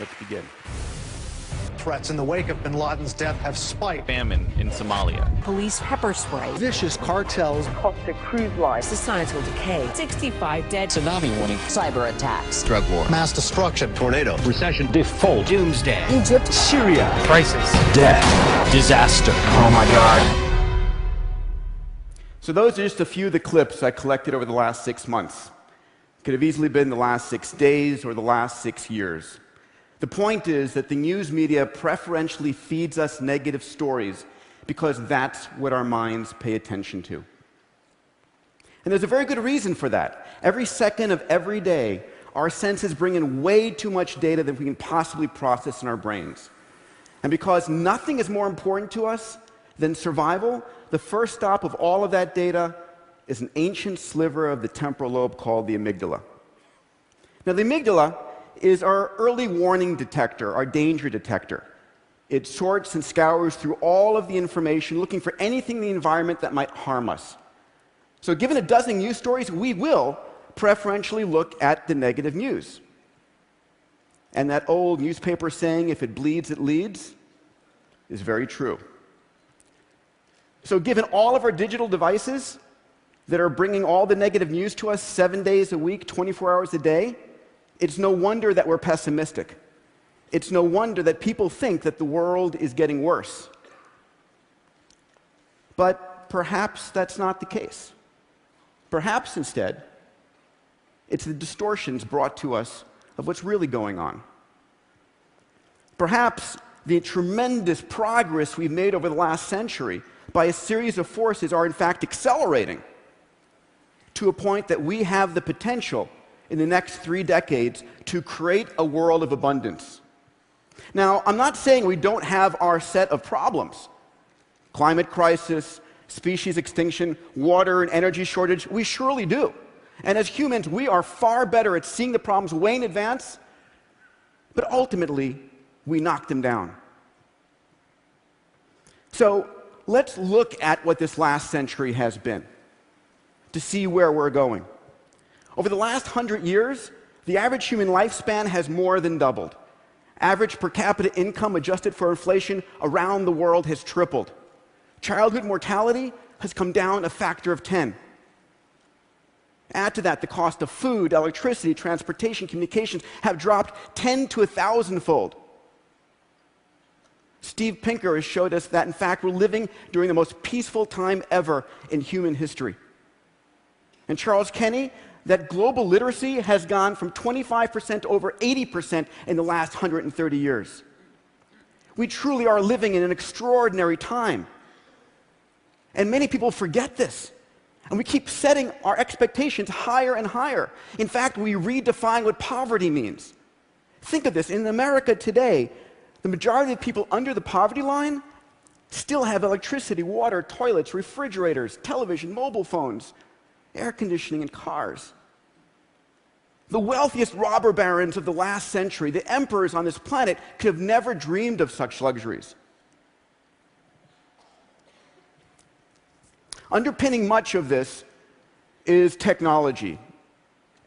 Let's begin. Threats in the wake of bin Laden's death have spiked. Famine in Somalia. Police pepper spray. Vicious cartels. Costa Cruise Line. Societal decay. 65 dead. Tsunami warning. Cyber attacks. Drug war. Mass destruction. Tornado. Recession. Default. Doomsday. Egypt. Syria. Crisis. Death. Disaster. Oh my God. So those are just a few of the clips I collected over the last 6 months. Could have easily been the last 6 days or the last 6 years. The point is that the news media preferentially feeds us negative stories because that's what our minds pay attention to. And there's a very good reason for that. Every second of every day, our senses bring in way too much data that we can possibly process in our brains. And because nothing is more important to us than survival, the first stop of all of that data is an ancient sliver of the temporal lobe called the amygdala. Now, the amygdala is our early warning detector, our danger detector. It sorts and scours through all of the information, looking for anything in the environment that might harm us. So given a dozen news stories, we will preferentially look at the negative news. And that old newspaper saying, if it bleeds, it leads, is very true. So given all of our digital devices that are bringing all the negative news to us 7 days a week, 24 hours a day, it's no wonder that we're pessimistic. It's no wonder that people think that the world is getting worse. But perhaps that's not the case. Perhaps instead, it's the distortions brought to us of what's really going on. Perhaps the tremendous progress we've made over the last century by a series of forces are in fact accelerating to a point that we have the potential in the next 3 decades to create a world of abundance. Now, I'm not saying we don't have our set of problems. Climate crisis, species extinction, water and energy shortage, we surely do. And as humans, we are far better at seeing the problems way in advance, but ultimately, we knock them down. So let's look at what this last century has been to see where we're going. Over the last 100 years, the average human lifespan has more than doubled. Average per capita income adjusted for inflation around the world has tripled. Childhood mortality has come down a factor of 10. Add to that the cost of food, electricity, transportation, communications have dropped 10 to 1,000-fold. Steve Pinker has showed us that, in fact, we're living during the most peaceful time ever in human history. And Charles Kenny, that global literacy has gone from 25% to over 80% in the last 130 years. We truly are living in an extraordinary time. And many people forget this. And we keep setting our expectations higher and higher. In fact, we redefine what poverty means. Think of this. In America today, the majority of people under the poverty line still have electricity, water, toilets, refrigerators, television, mobile phones, air conditioning, and cars. The wealthiest robber barons of the last century, the emperors on this planet, could have never dreamed of such luxuries. Underpinning much of this is technology,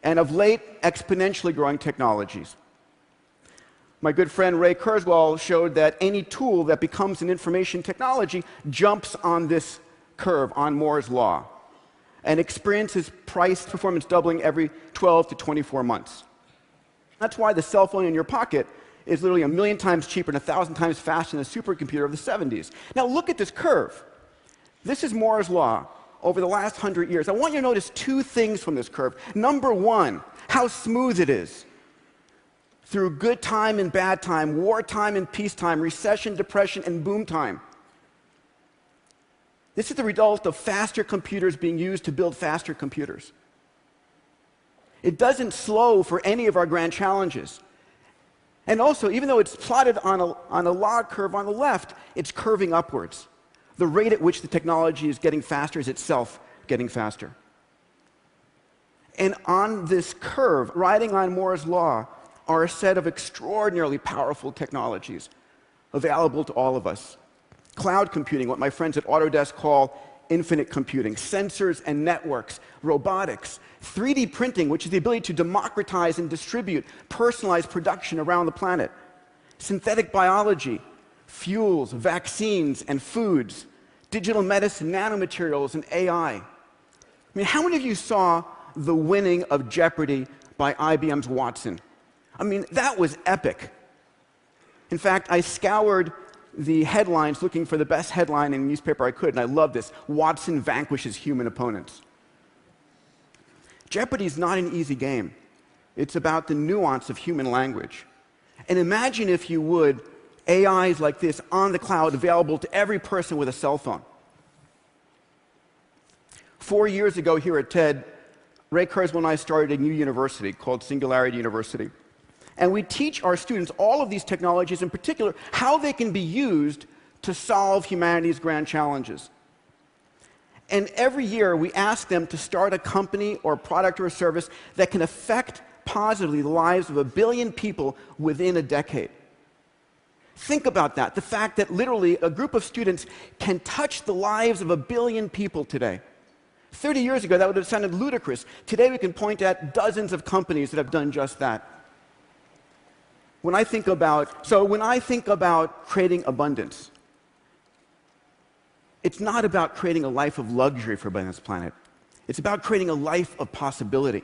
and of late, exponentially growing technologies. My good friend Ray Kurzweil showed that any tool that becomes an information technology jumps on this curve, on Moore's law, and experiences price performance doubling every 12 to 24 months. That's why the cell phone in your pocket is literally 1,000,000 times cheaper and 1,000 times faster than the supercomputer of the 70s. Now look at this curve. This is Moore's law over the last 100 years. I want you to notice 2 things from this curve. Number one, how smooth it is. Through good time and bad time, wartime and peacetime, recession, depression, and boom time. This is the result of faster computers being used to build faster computers. It doesn't slow for any of our grand challenges. And also, even though it's plotted on a log curve on the left, it's curving upwards. The rate at which the technology is getting faster is itself getting faster. And on this curve, riding on Moore's law, are a set of extraordinarily powerful technologies available to all of us. Cloud computing, what my friends at Autodesk call infinite computing, sensors and networks, robotics, 3D printing, which is the ability to democratize and distribute personalized production around the planet, synthetic biology, fuels, vaccines, and foods, digital medicine, nanomaterials, and AI. I mean, how many of you saw the winning of Jeopardy by IBM's Watson? I mean, that was epic. In fact, I scoured the headlines looking for the best headline in the newspaper I could, and I love this: Watson vanquishes human opponents. Jeopardy is not an easy game. It's about the nuance of human language. And imagine, if you would, AIs like this on the cloud, available to every person with a cell phone. 4 years ago here at TED, Ray Kurzweil and I started a new university called Singularity University. And we teach our students all of these technologies, in particular, how they can be used to solve humanity's grand challenges. And every year, we ask them to start a company or a product or a service that can affect positively the lives of 1 billion people within a decade. Think about that, the fact that literally a group of students can touch the lives of 1 billion people today. 30 years ago, that would have sounded ludicrous. Today, we can point at dozens of companies that have done just that. When I think about creating abundance, it's not about creating a life of luxury for this planet. It's about creating a life of possibility.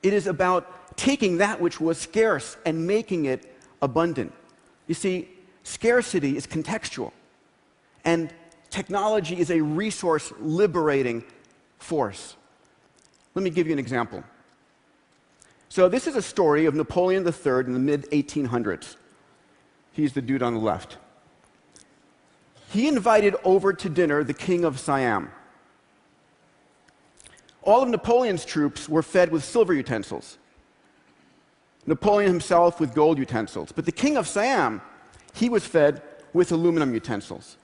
It is about taking that which was scarce and making it abundant. You see, scarcity is contextual, and technology is a resource-liberating force. Let me give you an example. So this is a story of Napoleon III in the mid-1800s. He's the dude on the left. He invited over to dinner the king of Siam. All of Napoleon's troops were fed with silver utensils. Napoleon himself with gold utensils. But the king of Siam, he was fed with aluminum utensils.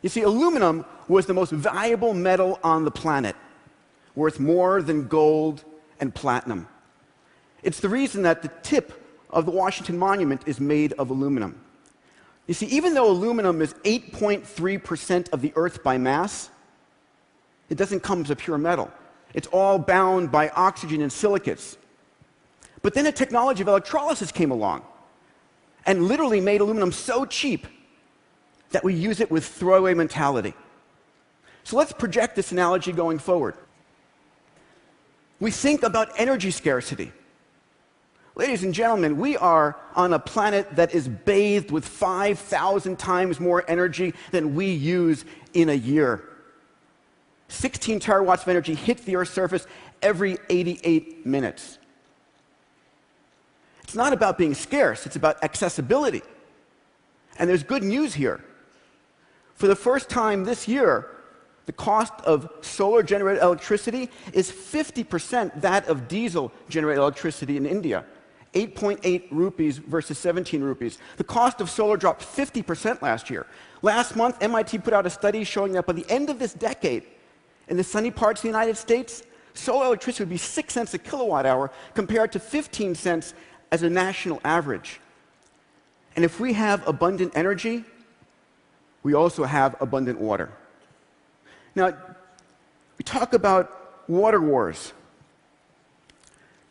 You see, aluminum was the most valuable metal on the planet, worth more than gold and platinum. It's the reason that the tip of the Washington Monument is made of aluminum. You see, even though aluminum is 8.3% of the Earth by mass, it doesn't come as a pure metal. It's all bound by oxygen and silicates. But then a technology of electrolysis came along and literally made aluminum so cheap that we use it with throwaway mentality. So let's project this analogy going forward. We think about energy scarcity. Ladies and gentlemen, we are on a planet that is bathed with 5,000 times more energy than we use in a year. 16 terawatts of energy hits the Earth's surface every 88 minutes. It's not about being scarce, it's about accessibility. And there's good news here. For the first time this year, the cost of solar-generated electricity is 50% that of diesel-generated electricity in India. 8.8 rupees versus 17 rupees. The cost of solar dropped 50% last year. Last month, MIT put out a study showing that by the end of this decade, in the sunny parts of the United States, solar electricity would be 6 cents a kilowatt hour compared to 15 cents as a national average. And if we have abundant energy, we also have abundant water. Now, we talk about water wars.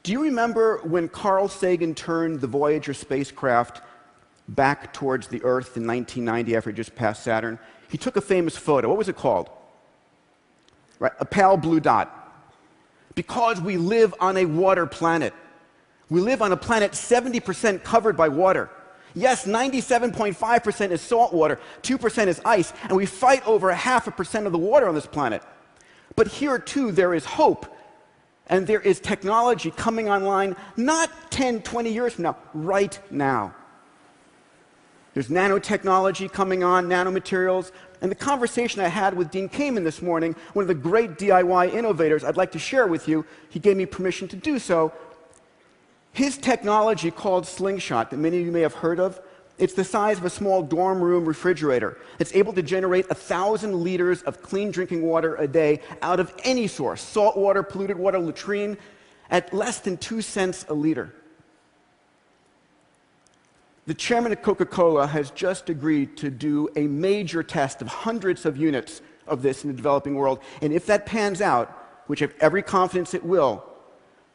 Do you remember when Carl Sagan turned the Voyager spacecraft back towards the Earth in 1990 after it just passed Saturn? He took a famous photo. What was it called? Right, a pale blue dot. Because we live on a water planet. We live on a planet 70% covered by water. Yes, 97.5% is salt water, 2% is ice, and we fight over 0.5% of the water on this planet. But here, too, there is hope. And there is technology coming online not 10, 20 years from now, right now. There's nanotechnology coming on, nanomaterials. And the conversation I had with Dean Kamen this morning, one of the great DIY innovators I'd like to share with you, he gave me permission to do so. His technology called Slingshot, that many of you may have heard of, It's the size of a small dorm room refrigerator. It's able to generate 1,000 liters of clean drinking water a day out of any source, salt water, polluted water, latrine, at less than 2 cents a liter. The chairman of Coca-Cola has just agreed to do a major test of hundreds of units of this in the developing world. And if that pans out, which I have every confidence it will,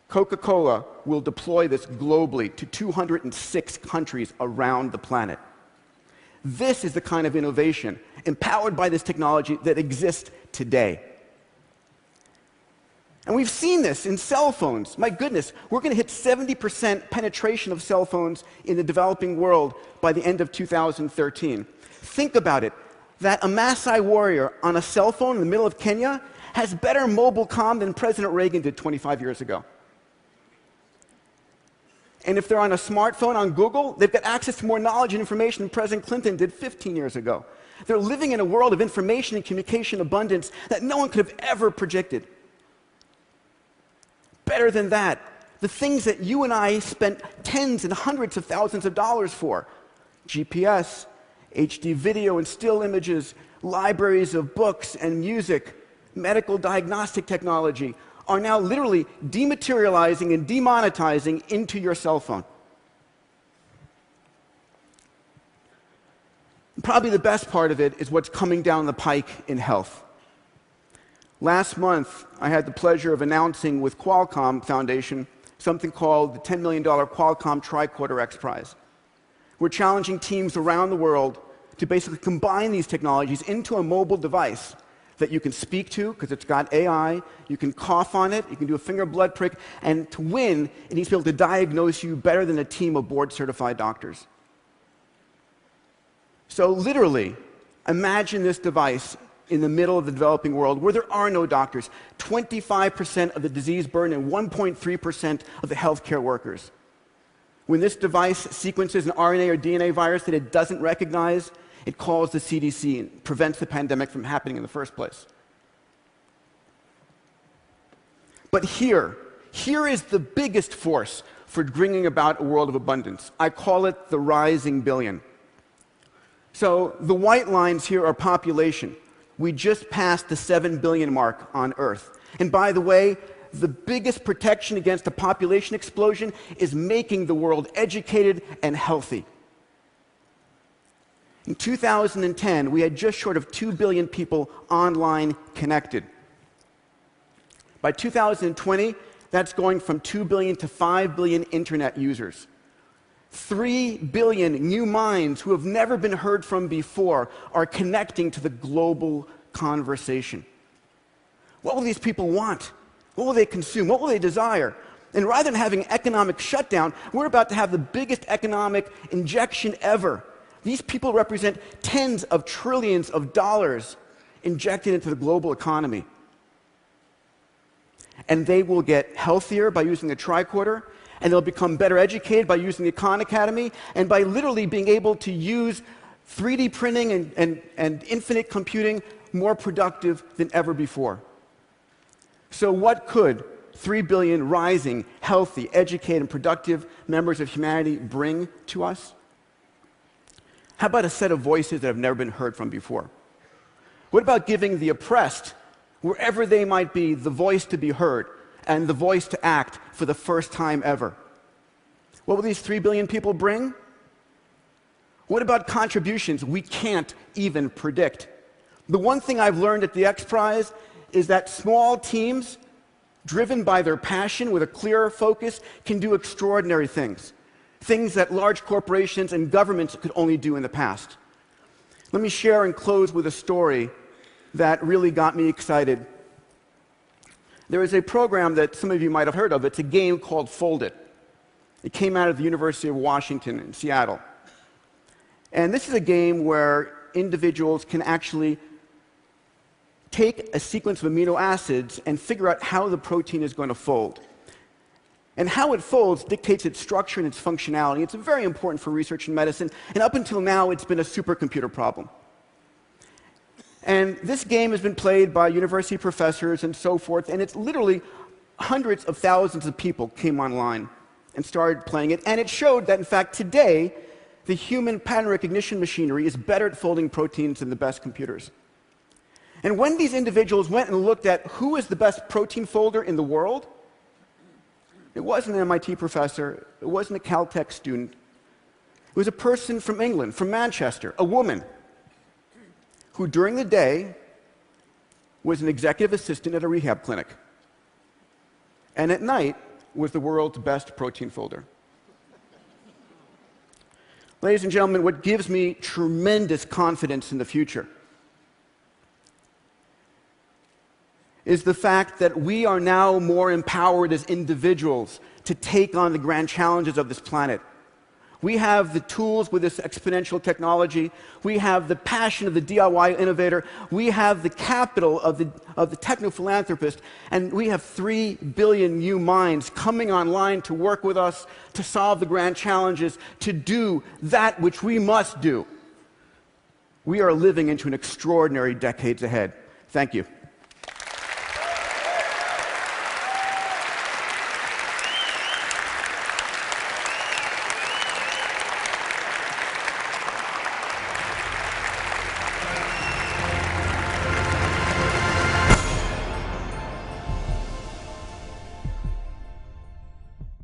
Coca-Cola will deploy this globally to 206 countries around the planet. This is the kind of innovation, empowered by this technology, that exists today. And we've seen this in cell phones. My goodness, we're going to hit 70% penetration of cell phones in the developing world by the end of 2013. Think about it. That a Maasai warrior on a cell phone in the middle of Kenya has better mobile comm than President Reagan did 25 years ago. And if they're on a smartphone on Google, they've got access to more knowledge and information than President Clinton did 15 years ago. They're living in a world of information and communication abundance that no one could have ever predicted. Better than that, the things that you and I spent tens and hundreds of thousands of dollars for, GPS, HD video and still images, libraries of books and music, medical diagnostic technology, are now literally dematerializing and demonetizing into your cell phone. Probably the best part of it is what's coming down the pike in health. Last month, I had the pleasure of announcing with Qualcomm Foundation something called the $10 million Qualcomm Tricorder X Prize. We're challenging teams around the world to basically combine these technologies into a mobile device that you can speak to, because it's got AI, you can cough on it, you can do a finger blood prick, and to win, it needs to be able to diagnose you better than a team of board-certified doctors. So literally, imagine this device in the middle of the developing world where there are no doctors, 25% of the disease burden and 1.3% of the healthcare workers. When this device sequences an RNA or DNA virus that it doesn't recognize, it calls the CDC and prevents the pandemic from happening in the first place. But here is the biggest force for bringing about a world of abundance. I call it the rising billion. So the white lines here are population. We just passed the 7 billion mark on Earth. And by the way, the biggest protection against a population explosion is making the world educated and healthy. In 2010, we had just short of 2 billion people online connected. By 2020, that's going from 2 billion to 5 billion internet users. 3 billion new minds who have never been heard from before are connecting to the global conversation. What will these people want? What will they consume? What will they desire? And rather than having economic shutdown, we're about to have the biggest economic injection ever. These people represent tens of trillions of dollars injected into the global economy. And they will get healthier by using the tricorder, and they'll become better educated by using the Khan Academy, and by literally being able to use 3D printing and infinite computing more productive than ever before. So what could 3 billion rising, healthy, educated, and productive members of humanity bring to us? How about a set of voices that have never been heard from before? What about giving the oppressed, wherever they might be, the voice to be heard and the voice to act for the first time ever? What will these 3 billion people bring? What about contributions we can't even predict? The one thing I've learned at the X Prize is that small teams, driven by their passion with a clear focus, can do extraordinary things. Things that large corporations and governments could only do in the past. Let me share and close with a story that really got me excited. There is a program that some of you might have heard of. It's a game called Fold It. It came out of the University of Washington in Seattle. And this is a game where individuals can actually take a sequence of amino acids and figure out how the protein is going to fold. And how it folds dictates its structure and its functionality. It's very important for research in medicine, and up until now, it's been a supercomputer problem. And this game has been played by university professors and so forth, and it's literally hundreds of thousands of people came online and started playing it. And it showed that, in fact, today, The human pattern recognition machinery is better at folding proteins than the best computers. And when these individuals went and looked at who is the best protein folder in the world, it wasn't an MIT professor, it wasn't a Caltech student, it was a person from England, from Manchester, a woman, who during the day was an executive assistant at a rehab clinic, and at night was the world's best protein folder. Ladies and gentlemen, what gives me tremendous confidence in the future is the fact that we are now more empowered as individuals to take on the grand challenges of this planet. We have the tools with this exponential technology. We have the passion of the DIY innovator. We have the capital of the techno-philanthropist. And we have 3 billion new minds coming online to work with us, to solve the grand challenges, to do that which we must do. We are living into an extraordinary decades ahead. Thank you.